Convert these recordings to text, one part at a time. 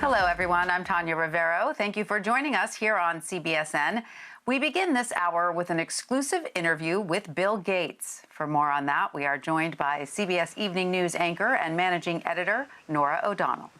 Hello, everyone. I'm Tanya Rivero. Thank you for joining us here on CBSN. We begin this hour with an exclusive interview with Bill Gates. For more on that, we are joined by CBS Evening News anchor and managing editor, Norah O'Donnell.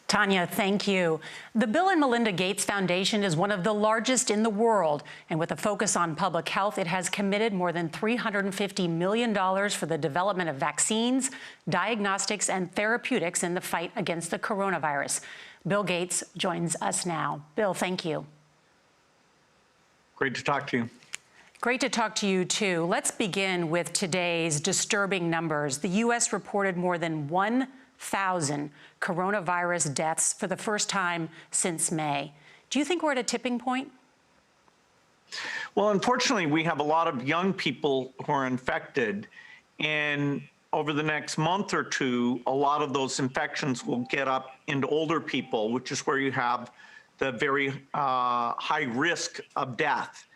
Tanya, thank you. The Bill and Melinda Gates Foundation is one of the largest in the world, and with a focus on public health, it has committed more than $350 million for the development of vaccines, diagnostics, and therapeutics in the fight against the coronavirus. Bill Gates joins us now. Bill, thank you. Great to talk to you. Great to talk to you, too. Let's begin with today's disturbing numbers. The U.S. reported more than 1,000 coronavirus deaths for the first time since May. Do you think we're at a tipping point? Well, unfortunately, we have a lot of young people who are infected, and over the next month or two, a lot of those infections will get up into older people, which is where you have the very high risk of death.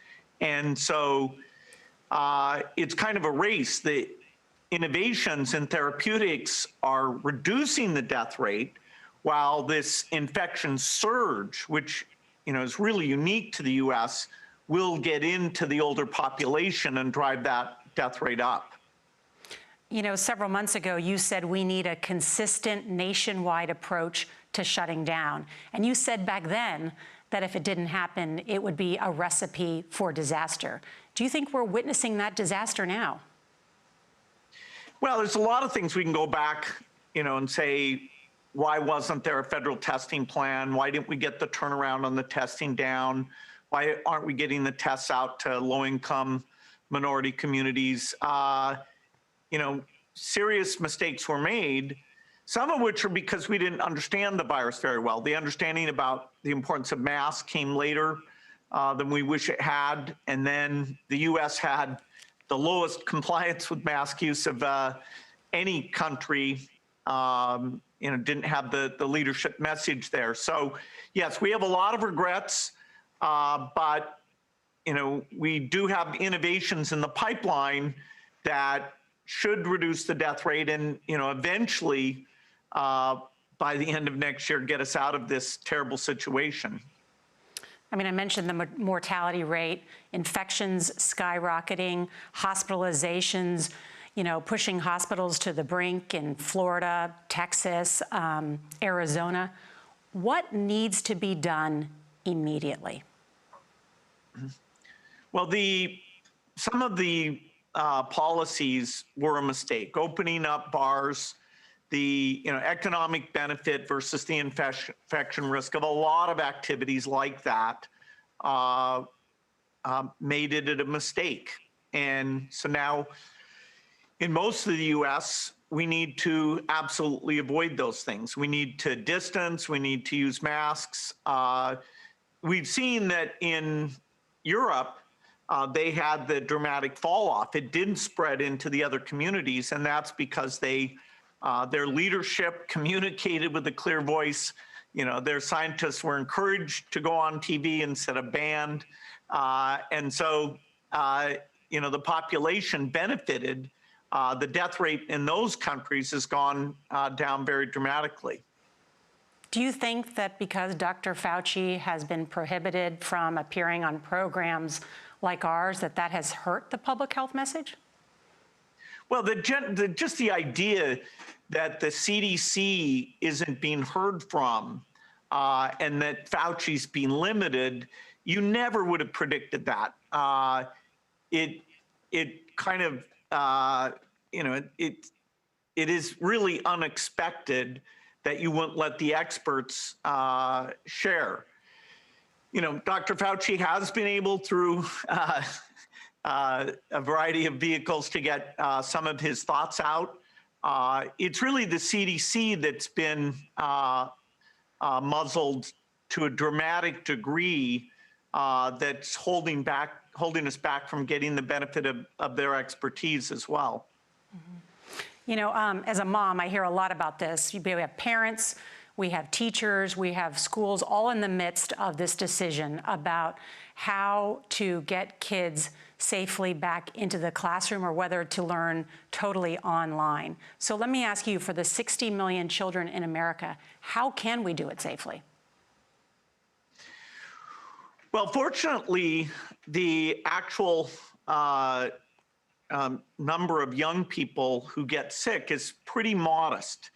And so it's kind of a race. The innovations in therapeutics are reducing the death rate, while this infection surge, which is really unique to the U.S., will get into the older population and drive that death rate up. Several months ago, you said we need a consistent nationwide approach to shutting down. And you said back then that if it didn't happen, it would be a recipe for disaster. Do you think we're witnessing that disaster now? Well, there's a lot of things we can go back, and say, why wasn't there a federal testing plan? Why didn't we get the turnaround on the testing down? Why aren't we getting the tests out to low-income minority communities? Serious mistakes were made, some of which are because we didn't understand the virus very well. The understanding about the importance of masks came later than we wish it had. And then the U.S. had the lowest compliance with mask use of any country, didn't have the leadership message there. So, yes, we have a lot of regrets, but, we do have innovations in the pipeline that should reduce the death rate and, eventually, by the end of next year, get us out of this terrible situation. I mentioned the mortality rate, infections skyrocketing, hospitalizations, pushing hospitals to the brink in Florida, Texas, Arizona. What needs to be done immediately? Well, some of the policies were a mistake. Opening up bars, the economic benefit versus the infection risk of a lot of activities like that made it a mistake. And so now, in most of the U.S., we need to absolutely avoid those things. We need to distance. We need to use masks. We've seen that in Europe, they had the dramatic fall off. It didn't spread into the other communities, and that's because their leadership communicated with a clear voice. Their scientists were encouraged to go on TV instead of banned. And so, the population benefited. The death rate in those countries has gone down very dramatically. Do you think that because Dr. Fauci has been prohibited from appearing on programs like ours, that has hurt the public health message? Well, just the idea that the CDC isn't being heard from and that Fauci's being limited, you never would have predicted that. It kind of, it is really unexpected that you wouldn't let the experts share. Dr. Fauci has been able through a variety of vehicles to get some of his thoughts out. It's really the CDC that's been muzzled to a dramatic degree that's holding us back from getting the benefit of their expertise as well. Mm-hmm. As a mom, I hear a lot about this. We have parents we have teachers, we have schools all in the midst of this decision about how to get kids safely back into the classroom or whether to learn totally online. So let me ask you, for the 60 million children in America, how can we do it safely? Well, fortunately, the actual number of young people who get sick is pretty modest.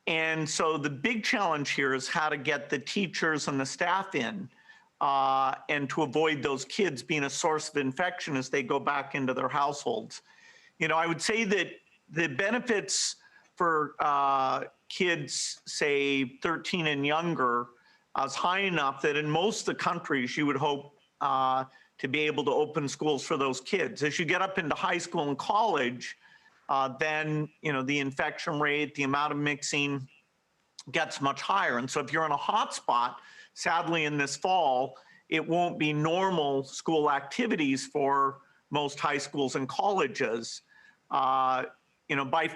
And so the big challenge here is how to get the teachers and the staff in and to avoid those kids being a source of infection as they go back into their households. You know, I would say that the benefits for kids, say 13 and younger, is high enough that in most of the countries you would hope to be able to open schools for those kids. As you get up into high school and college, then the infection rate, the amount of mixing gets much higher. And so if you're in a hot spot, sadly in this fall, it won't be normal school activities for most high schools and colleges. By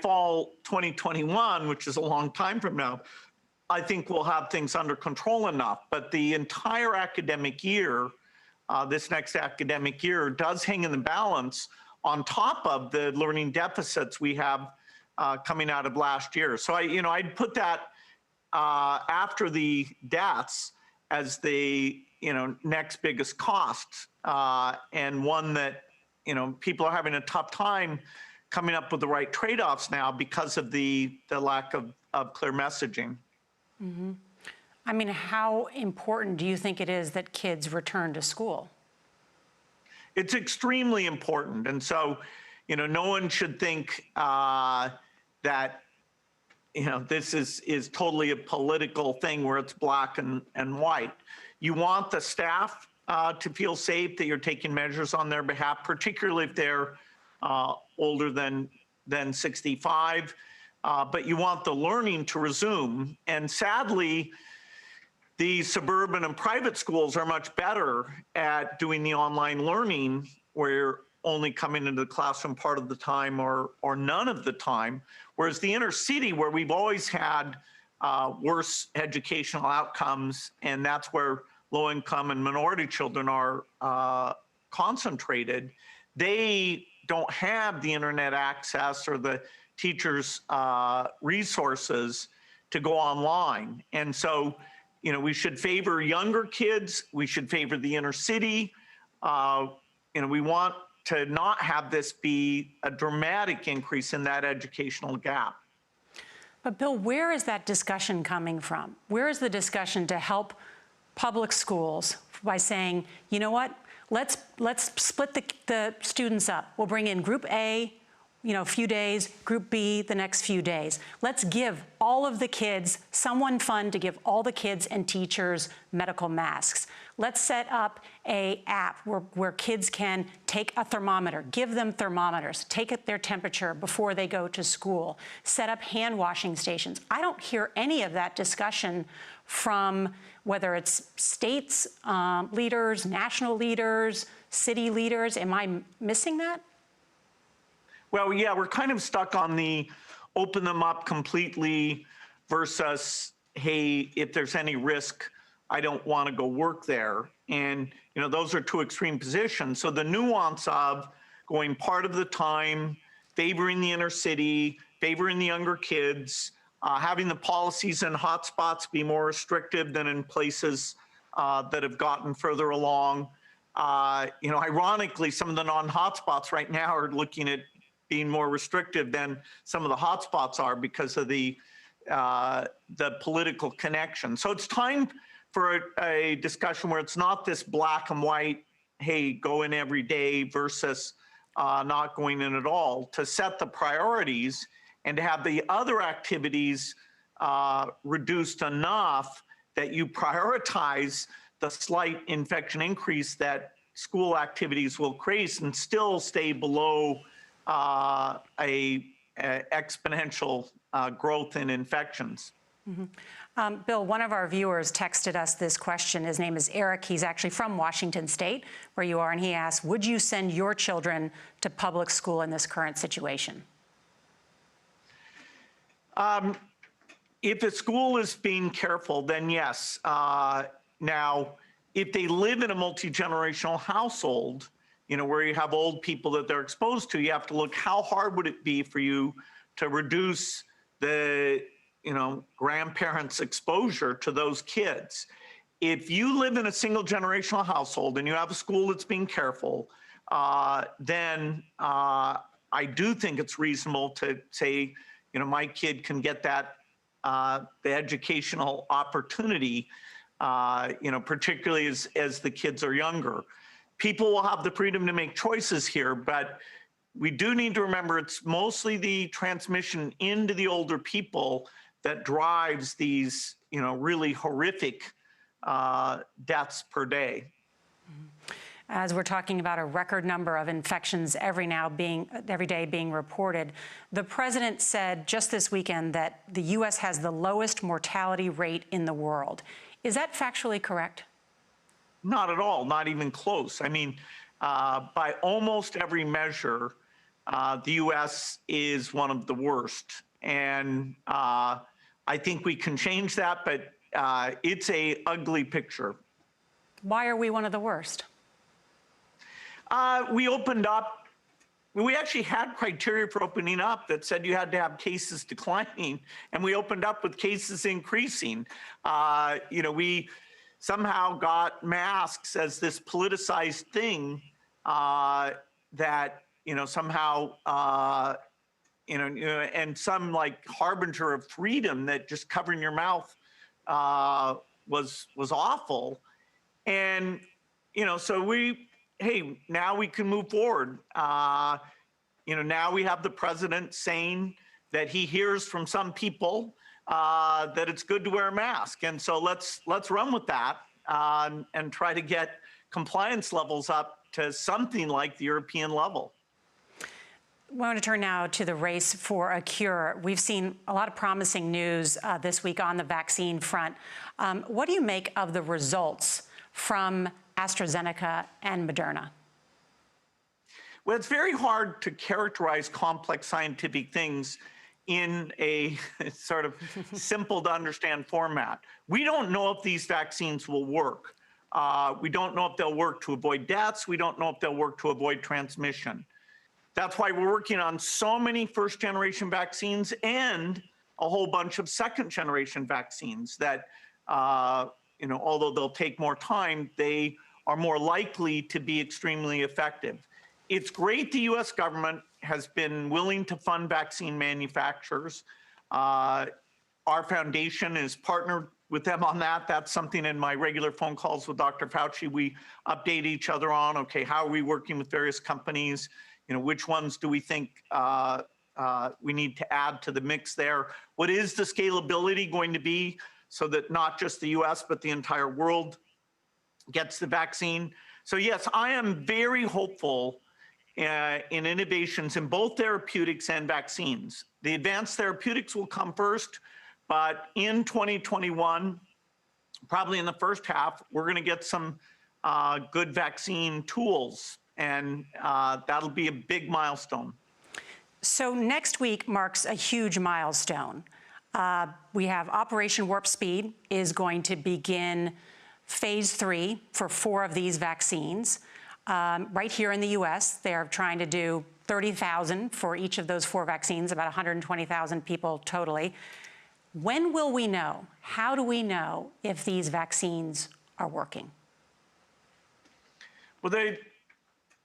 fall 2021, which is a long time from now, I think we'll have things under control enough. But the entire academic year, this next academic year, does hang in the balance on top of the learning deficits we have coming out of last year. So I'd put that after the deaths as the next biggest cost, and one that people are having a tough time coming up with the right trade-offs now because of the lack of clear messaging. Mm-hmm. I mean, how important do you think it is that kids return to school? It's extremely important. And so, no one should think that, this is totally a political thing where it's black and white. You want the staff to feel safe, that you're taking measures on their behalf, particularly if they're older than 65. But you want the learning to resume. And sadly, the suburban and private schools are much better at doing the online learning, where you're only coming into the classroom part of the time or none of the time. Whereas the inner city, where we've always had worse educational outcomes, and that's where low-income and minority children are concentrated, they don't have the internet access or the teachers' resources to go online. And so, we should favor younger kids. We should favor the inner city. We want to not have this be a dramatic increase in that educational gap. But Bill, where is that discussion coming from? Where is the discussion to help public schools by saying, you know what, let's split the students up. We'll bring in group A, a few days, group B the next few days. Let's give all of the kids, someone fund to give all the kids and teachers medical masks. Let's set up an app where kids can take a thermometer, give them thermometers, take their temperature before they go to school, set up hand washing stations. I don't hear any of that discussion from whether it's states leaders, national leaders, city leaders. Am I missing that? Well, yeah, we're kind of stuck on the open them up completely versus, hey, if there's any risk, I don't want to go work there. And, those are two extreme positions. So the nuance of going part of the time, favoring the inner city, favoring the younger kids, having the policies in hotspots be more restrictive than in places that have gotten further along. Ironically, some of the non-hotspots right now are looking at being more restrictive than some of the hotspots are because of the political connection. So it's time for a discussion where it's not this black and white, hey, go in every day versus not going in at all, to set the priorities and to have the other activities reduced enough that you prioritize the slight infection increase that school activities will create and still stay below a exponential growth in infections. Mm-hmm. Bill, one of our viewers texted us this question. His name is Eric. He's actually from Washington State, where you are, and he asked, would you send your children to public school in this current situation? If a school is being careful, then yes. Now, if they live in a multi-generational household, where you have old people that they're exposed to, you have to look how hard would it be for you to reduce the, grandparents' exposure to those kids. If you live in a single generational household and you have a school that's being careful, then I do think it's reasonable to say, my kid can get that the educational opportunity, particularly as the kids are younger. People will have the freedom to make choices here, but we do need to remember it's mostly the transmission into the older people that drives these, really horrific deaths per day. As we're talking about a record number of infections every day being reported, the president said just this weekend that the U.S. has the lowest mortality rate in the world. Is that factually correct? Not at all, not even close. I mean, by almost every measure, the U.S. is one of the worst. And I think we can change that, but it's an ugly picture. Why are we one of the worst? We opened up, we actually had criteria for opening up that said you had to have cases declining, and we opened up with cases increasing. We somehow got masks as this politicized thing that, somehow, and some like harbinger of freedom that just covering your mouth was awful. And, so hey, now we can move forward. Now we have the president saying that he hears from some people that it's good to wear a mask. And so let's run with that and try to get compliance levels up to something like the European level. I want to turn now to the race for a cure. We've seen a lot of promising news this week on the vaccine front. What do you make of the results from AstraZeneca and Moderna? Well, it's very hard to characterize complex scientific things in a sort of simple to understand format. We don't know if these vaccines will work. We don't know if they'll work to avoid deaths. We don't know if they'll work to avoid transmission. That's why we're working on so many first-generation vaccines and a whole bunch of second-generation vaccines that, although they'll take more time, they are more likely to be extremely effective. It's great the U.S. government has been willing to fund vaccine manufacturers. Our foundation is partnered with them on that. That's something in my regular phone calls with Dr. Fauci, we update each other on, okay, how are we working with various companies? Which ones do we think we need to add to the mix there? What is the scalability going to be so that not just the U.S., but the entire world gets the vaccine? So yes, I am very hopeful in innovations in both therapeutics and vaccines. The advanced therapeutics will come first, but in 2021, probably in the first half, we're going to get some good vaccine tools, and that'll be a big milestone. So next week marks a huge milestone. We have Operation Warp Speed is going to begin phase 3 for 4 of these vaccines. Right here in the U.S., they're trying to do 30,000 for each of those 4 vaccines, about 120,000 people totally. When will we know? How do we know if these vaccines are working? Well,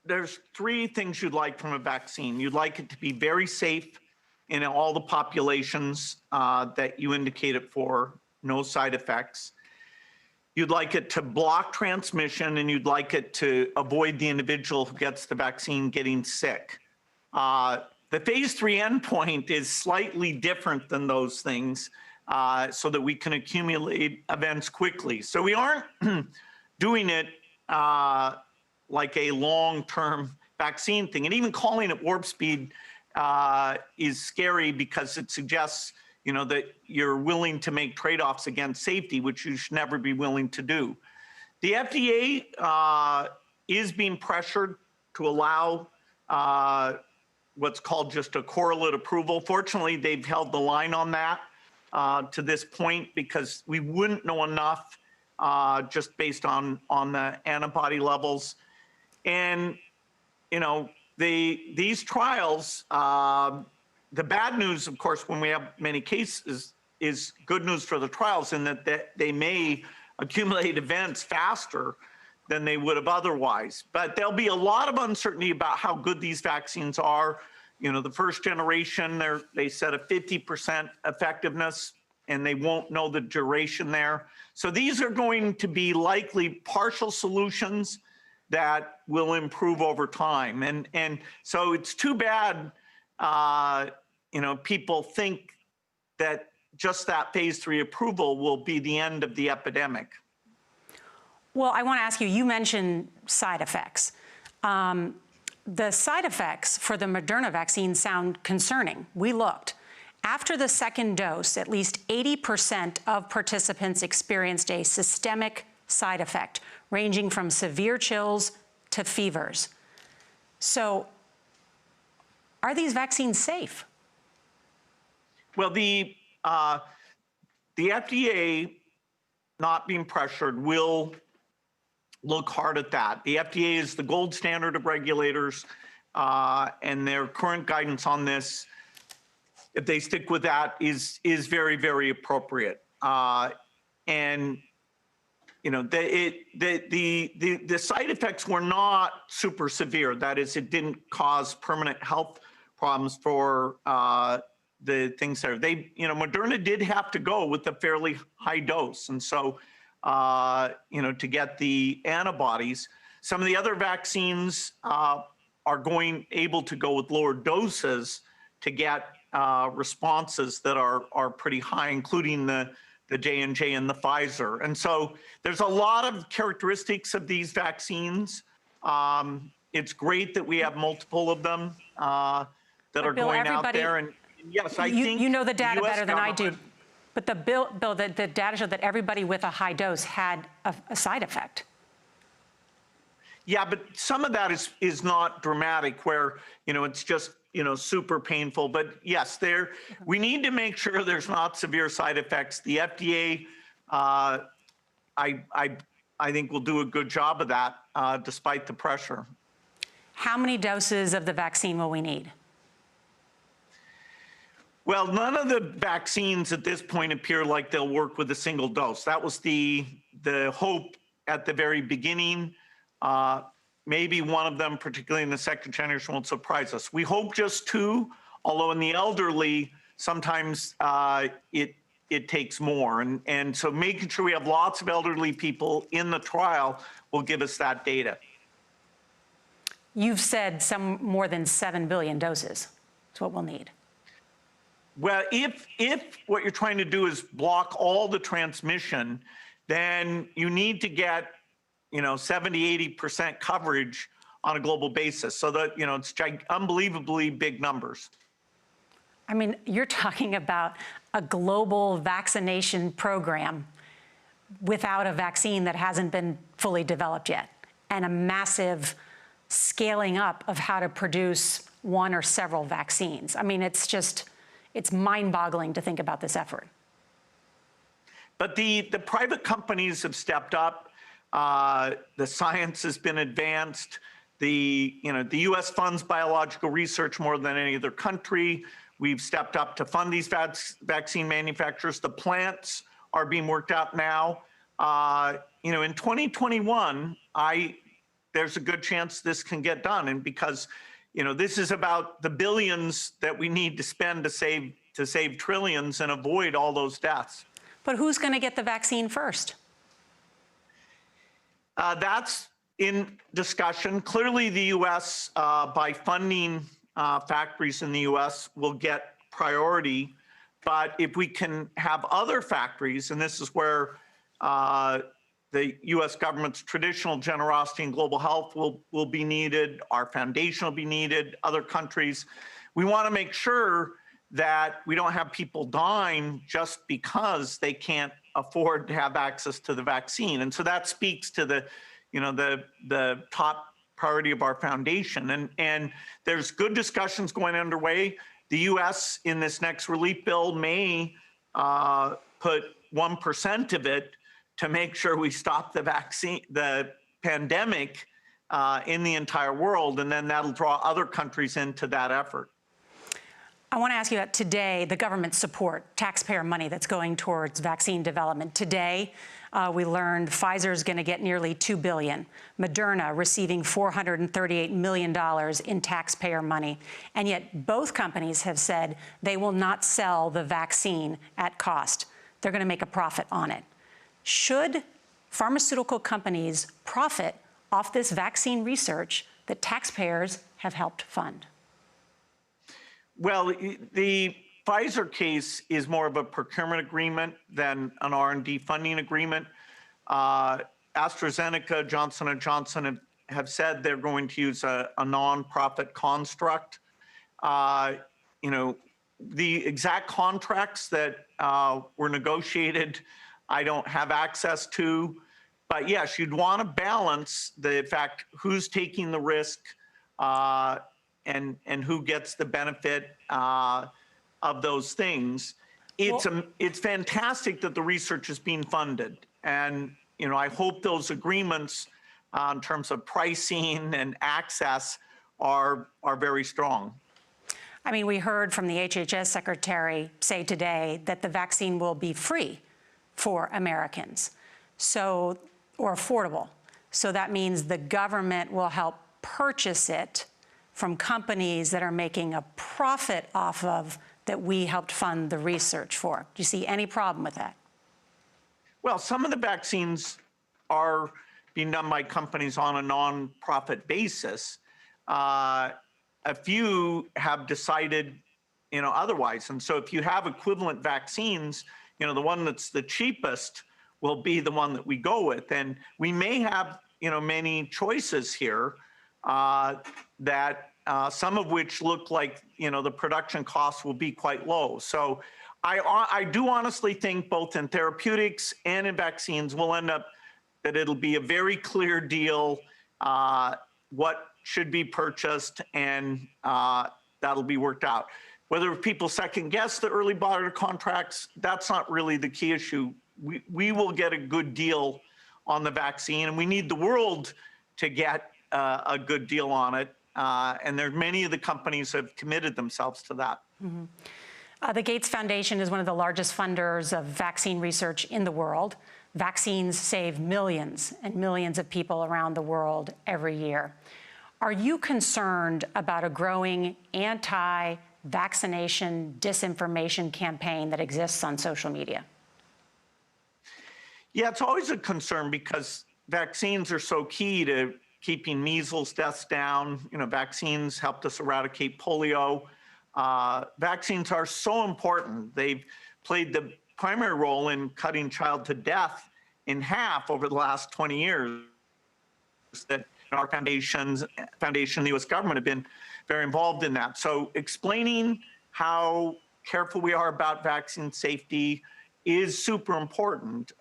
there's 3 things you'd like from a vaccine. You'd like it to be very safe in all the populations that you indicate it for, no side effects. You'd like it to block transmission, and you'd like it to avoid the individual who gets the vaccine getting sick. The phase 3 endpoint is slightly different than those things so that we can accumulate events quickly. So we aren't doing it like a long-term vaccine thing. And even calling it warp speed is scary because it suggests that you're willing to make trade-offs against safety, which you should never be willing to do. The FDA is being pressured to allow what's called just a correlate approval. Fortunately, they've held the line on that. to this point because we wouldn't know enough just based on the antibody levels. And, you know, these trials, the bad news, of course, when we have many cases is good news for the trials in that they may accumulate events faster than they would have otherwise. But there'll be a lot of uncertainty about how good these vaccines are. You know, the first generation, they said a 50% effectiveness, and they won't know the duration there. So these are going to be likely partial solutions that will improve over time. And so it's too bad, you know, people think that just that phase 3 approval will be the end of the epidemic. Well, I want to ask you, you mentioned side effects. The side effects for the Moderna vaccine sound concerning. We looked. After the second dose, at least 80% of participants experienced a systemic side effect, ranging from severe chills to fevers. So, are these vaccines safe? Well, the FDA, not being pressured, will look hard at that. The FDA is the gold standard of regulators, and their current guidance on this, if they stick with that, is very, very appropriate. And you know, the side effects were not super severe. That is, it didn't cause permanent health problems for the things there. You know, Moderna did have to go with a fairly high dose, and so you know, to get the antibodies. Some of the other vaccines are able to go with lower doses to get responses that are pretty high, including the J&J and the Pfizer. And so there's a lot of characteristics of these vaccines. It's great that we have multiple of them that are Bill, going out there. And yes, I think you know the data US better than I do. government. But the data showed that everybody with a high dose had a side effect. Yeah, but some of that is not dramatic, where, you know, it's just, you know, super painful. But yes, we need to make sure there's not severe side effects. The FDA, I think, will do a good job of that, despite the pressure. How many doses of the vaccine will we need? Well, none of the vaccines at this point appear like they'll work with a single dose. That was the hope at the very beginning. Maybe one of them, particularly in the second generation, won't surprise us. We hope just 2, although in the elderly, sometimes it takes more. And so making sure we have lots of elderly people in the trial will give us that data. You've said some more than 7 billion doses. That's what we'll need. Well, if what you're trying to do is block all the transmission, then you need to get, you know, 70, 80% coverage on a global basis. So that, you know, it's unbelievably big numbers. I mean, you're talking about a global vaccination program without a vaccine that hasn't been fully developed yet, and a massive scaling up of how to produce one or several vaccines. I mean, it's mind-boggling to think about this effort. But the private companies have stepped up. The science has been advanced. The U.S. funds biological research more than any other country. We've stepped up to fund these vaccine manufacturers. The plants are being worked out now. You know, in 2021, there's a good chance this can get done, and because, you know, this is about the billions that we need to spend to save trillions and avoid all those deaths. But who's going to get the vaccine first? That's in discussion. Clearly, the U.S., by funding factories in the U.S., will get priority. But if we can have other factories, and this is where the U.S. government's traditional generosity in global health will be needed, our foundation will be needed, other countries. We want to make sure that we don't have people dying just because they can't afford to have access to the vaccine. And so that speaks to the top priority of our foundation. And there's good discussions going underway. The U.S. in this next relief bill may put 1% of it to make sure we stop the pandemic in the entire world, and then that'll draw other countries into that effort. I want to ask you about today, the government support, taxpayer money that's going towards vaccine development. Today, we learned Pfizer is going to get nearly $2 billion, Moderna receiving $438 million in taxpayer money. And yet both companies have said they will not sell the vaccine at cost. They're going to make a profit on it. Should pharmaceutical companies profit off this vaccine research that taxpayers have helped fund? Well, the Pfizer case is more of a procurement agreement than an R&D funding agreement. AstraZeneca, Johnson & Johnson have said they're going to use a non-profit construct. You know, the exact contracts that were negotiated, I don't have access to. But yes, you'd want to balance the fact who's taking the risk and who gets the benefit of those things. It's fantastic that the research is being funded, and you know, I hope those agreements in terms of pricing and access are very strong. I mean, we heard from the HHS secretary say today that the vaccine will be free for Americans, or affordable. So that means the government will help purchase it from companies that are making a profit off of that we helped fund the research for. Do you see any problem with that? Well, some of the vaccines are being done by companies on a non-profit basis. A few have decided, you know, otherwise. And so if you have equivalent vaccines, you know, the one that's the cheapest will be the one that we go with. And we may have, you know, many choices here that some of which look like, you know, the production costs will be quite low. So I do honestly think both in therapeutics and in vaccines we'll end up that it'll be a very clear deal what should be purchased, and that'll be worked out. Whether people second guess the early buyer contracts, that's not really the key issue. We will get a good deal on the vaccine, and we need the world to get a good deal on it. And there many of the companies have committed themselves to that. Mm-hmm. The Gates Foundation is one of the largest funders of vaccine research in the world. Vaccines save millions and millions of people around the world every year. Are you concerned about a growing anti-vaccination disinformation campaign that exists on social media? Yeah, it's always a concern because vaccines are so key to keeping measles deaths down. You know, vaccines helped us eradicate polio. Vaccines are so important. They've played the primary role in cutting childhood death in half over the last 20 years. That our foundation, the U.S. government have been very involved in that. So explaining how careful we are about vaccine safety is super important.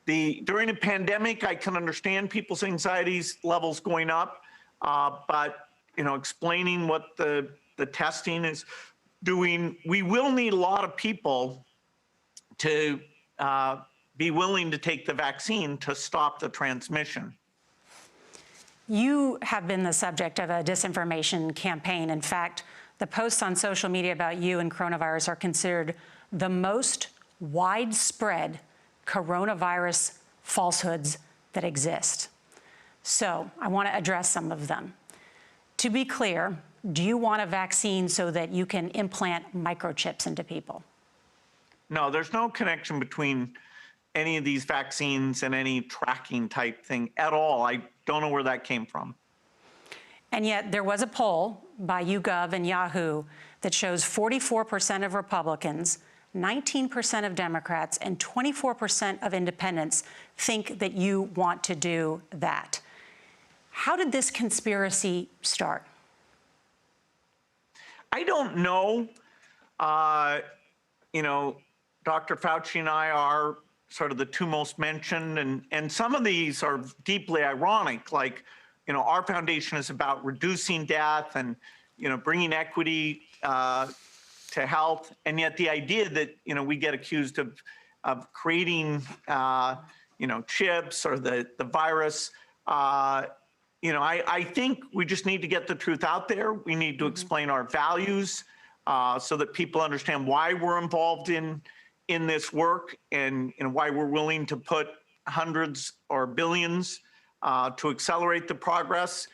During a pandemic, I can understand people's anxieties levels going up, but you know, explaining what the testing is doing, we will need a lot of people to be willing to take the vaccine to stop the transmission. You have been the subject of a disinformation campaign. In fact, the posts on social media about you and coronavirus are considered the most widespread coronavirus falsehoods that exist. So I want to address some of them. To be clear, do you want a vaccine so that you can implant microchips into people? No, there's no connection between any of these vaccines and any tracking type thing at all. I don't know where that came from. And yet there was a poll by YouGov and Yahoo that shows 44% of Republicans, 19% of Democrats, and 24% of independents think that you want to do that. How did this conspiracy start? I don't know. You know, Dr. Fauci and I are sort of the two most mentioned, and some of these are deeply ironic. Like, you know, our foundation is about reducing death and, you know, bringing equity to to health, and yet the idea that we get accused of creating chips or the virus. I think we just need to get the truth out there. We need to explain our values so that people understand why we're involved in this work and why we're willing to put hundreds or billions to accelerate the progress.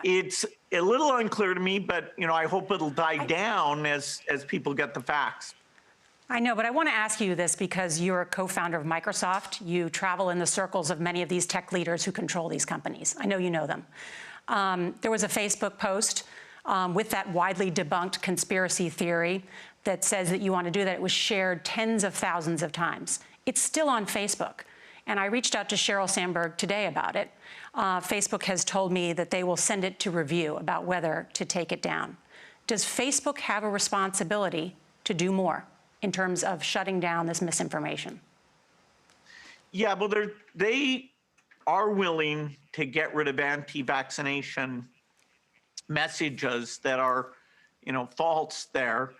It's a little unclear to me, but I hope it'll die down as people get the facts. I know, but I want to ask you this because you're a co-founder of Microsoft. You travel in the circles of many of these tech leaders who control these companies. I know you know them. There was a Facebook post with that widely debunked conspiracy theory that says that you want to do that. It was shared tens of thousands of times. It's still on Facebook. And I reached out to Sheryl Sandberg today about it. Facebook has told me that they will send it to review about whether to take it down. Does Facebook have a responsibility to do more in terms of shutting down this misinformation? Yeah, well, they are willing to get rid of anti-vaccination messages that are, false there.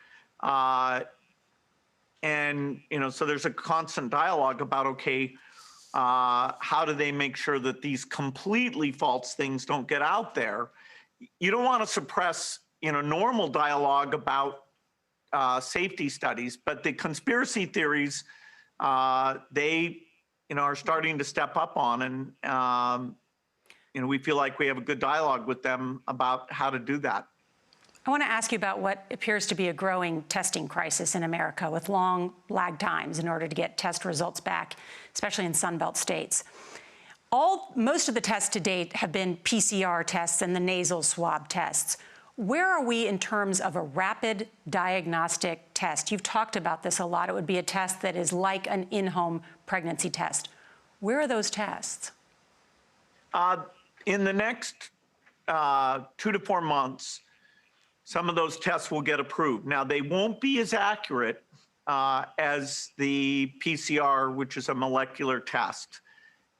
And, so there's a constant dialogue about, okay, how do they make sure that these completely false things don't get out there? You don't want to suppress, normal dialogue about safety studies, but the conspiracy theories, they, are starting to step up on, and we feel like we have a good dialogue with them about how to do that. I want to ask you about what appears to be a growing testing crisis in America with long lag times in order to get test results back, especially in Sunbelt states. Most of the tests to date have been PCR tests and the nasal swab tests. Where are we in terms of a rapid diagnostic test? You've talked about this a lot. It would be a test that is like an in-home pregnancy test. Where are those tests? In the next 2 to 4 months, some of those tests will get approved. Now, they won't be as accurate as the PCR, which is a molecular test.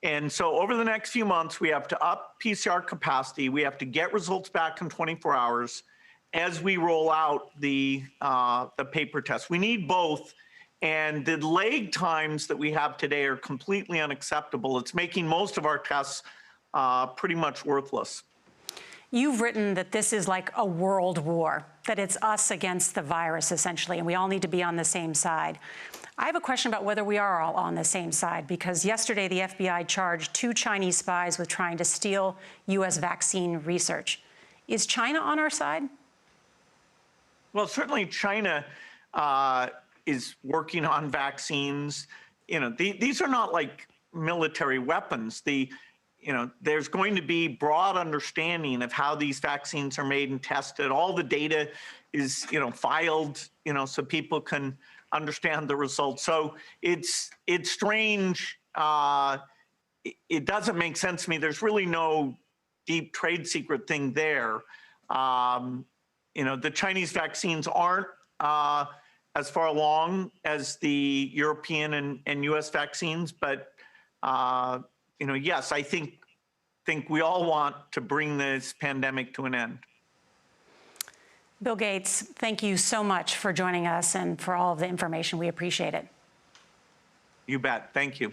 And so over the next few months, we have to up PCR capacity. We have to get results back in 24 hours as we roll out the paper test. We need both. And the lag times that we have today are completely unacceptable. It's making most of our tests pretty much worthless. You've written that this is like a world war, that it's us against the virus, essentially, and we all need to be on the same side. I have a question about whether we are all on the same side, because yesterday the FBI charged 2 Chinese spies with trying to steal U.S. vaccine research. Is China on our side? Well, certainly China is working on vaccines. These are not like military weapons. There's going to be broad understanding of how these vaccines are made and tested. All the data is, filed, so people can understand the results. So it's strange. It doesn't make sense to me. There's really no deep trade secret thing there. The Chinese vaccines aren't as far along as the European and U.S. vaccines, but yes, I think we all want to bring this pandemic to an end. Bill Gates, thank you so much for joining us and for all of the information. We appreciate it. You bet. Thank you.